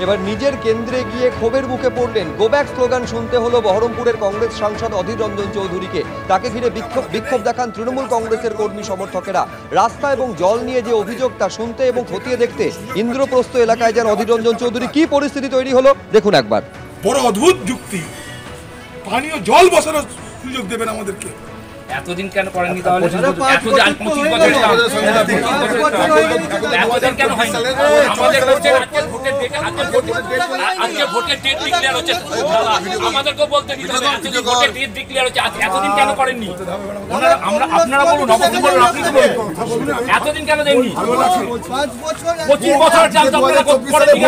এবার নিজের কেন্দ্রে গিয়ে ক্ষোভের মুখে পড়লেন। গো ব্যাক স্লোগান শুনতে হলো বহরমপুরের কংগ্রেস সাংসদ অধীর রঞ্জন চৌধুরীকে। তাকে ঘিরে বিক্ষোভ দেখান তৃণমূল কংগ্রেসের কর্মী সমর্থকেরা। রাস্তা এবং জল নিয়ে যে অভিযোগ তা শুনতে এবং খতিয়ে দেখতে ইন্দ্রপ্রস্থ এলাকায় যান অধীর রঞ্জন চৌধুরী। কি পরিস্থিতি তৈরি হলো দেখুন একবার। বড় অদ্ভুত যুক্তি, পানীয় জল বসানোর সুযোগ দেবেন আমাদেরকে। এতদিন কেন করেননি তাহলে? এতদিন কেন হয়নি? আমাদের ভোটের ডেট ডিক্লেয়ার হচ্ছে, আমাদেরকেও বলতে দিতে হবে। ভোটের ডেট ডিক্লেয়ার হচ্ছে, এতদিন কেন করেননি? আপনারা বলুন, আপনি বলুন, আপনি বলুন, এতদিন কেন দেননি? 25 বছর চাল তো আপনারা করেননি।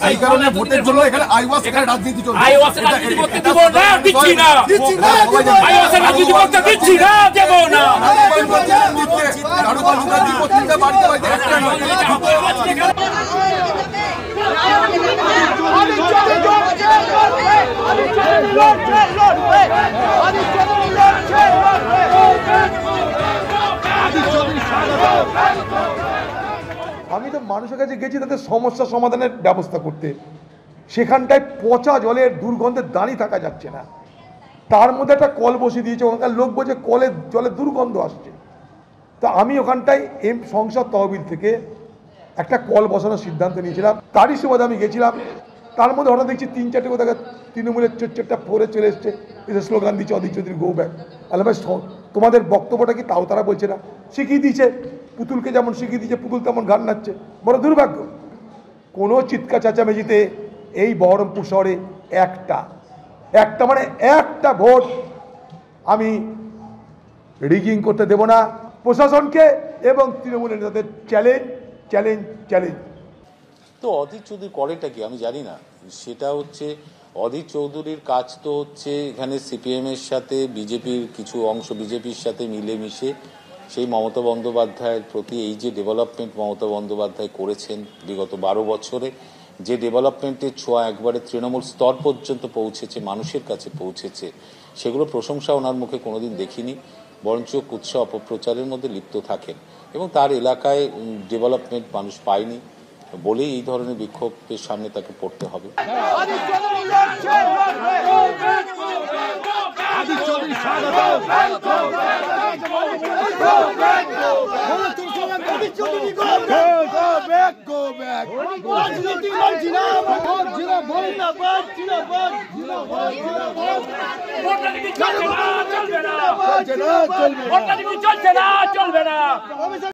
এই কারণে ভোটের জন্য এখানে আইওয়াস রাজনীতি চলছে। আইওয়াসের রাজনীতি করতে দিব না, দিচ্ছি না। আইওয়াসের রাজনীতি করতে দিচ্ছি না, দেব না। আমি তো মানুষের কাছে গেছি তাদের সমস্যা সমাধানের ব্যবস্থা করতে। সেখানটায় পচা জলের দুর্গন্ধে দাঁড়িয়ে থাকা যাচ্ছে না। তার মধ্যে একটা কল বসিয়ে দিয়েছে, ওখানকার লোক বলছে জলের দুর্গন্ধ আসছে। তো আমি ওখানটায় সংসদ তহবিল থেকে একটা কল বসানোর সিদ্ধান্ত নিয়েছিলাম। তারই সুবাদে আমি গেছিলাম। তার মধ্যে হঠাৎ দেখছি 3-4টে কোথাও তৃণমূলের চোরটা পরে চলে এসছে, এসে স্লোগান দিচ্ছে অধীর চৌধুরী গো ব্যাক। তাহলে ভাই তোমাদের বক্তব্যটা কি তাও তারা বলছে না? শিখিয়ে দিয়েছে পুতুলকে, যেমন শিখিয়ে দিয়েছে পুতুল তেমন গান নাচছে। বড় দুর্ভাগ্য। কোনো চিৎকার চেঁচামেচিতে এই বহরমপুর শহরে একটা ভোট আমি রিগিং করতে দেব না। প্রশাসনকে এবং তৃণমূলের নেতাদের চ্যালেঞ্জ। তো অধীর চৌধুরী করেটা কি আমি জানি না। সেটা হচ্ছে অধীর চৌধুরীর কাজ তো হচ্ছে এখানে সিপিএম এর সাথে বিজেপির কিছু অংশ বিজেপির সাথে মিলেমিশে সেই মমতা বন্দ্যোপাধ্যায়ের প্রতি এই যে ডেভেলপমেন্ট মমতা বন্দ্যোপাধ্যায় করেছেন বিগত 12 বছরে, যে ডেভেলপমেন্টের ছোঁয়া একবারে তৃণমূল স্তর পর্যন্ত পৌঁছেছে, মানুষের কাছে পৌঁছেছে, সেগুলো প্রশংসা ওনার মুখে কোনোদিন দেখিনি। বরঞ্চ কুৎসা অপপ্রচারের মধ্যে লিপ্ত থাকেন এবং তার এলাকায় ডেভেলপমেন্ট মানুষ পায়নি বলেই এই ধরনের বিক্ষোভের সামনে তাকে পড়তে হবে। চলবে না।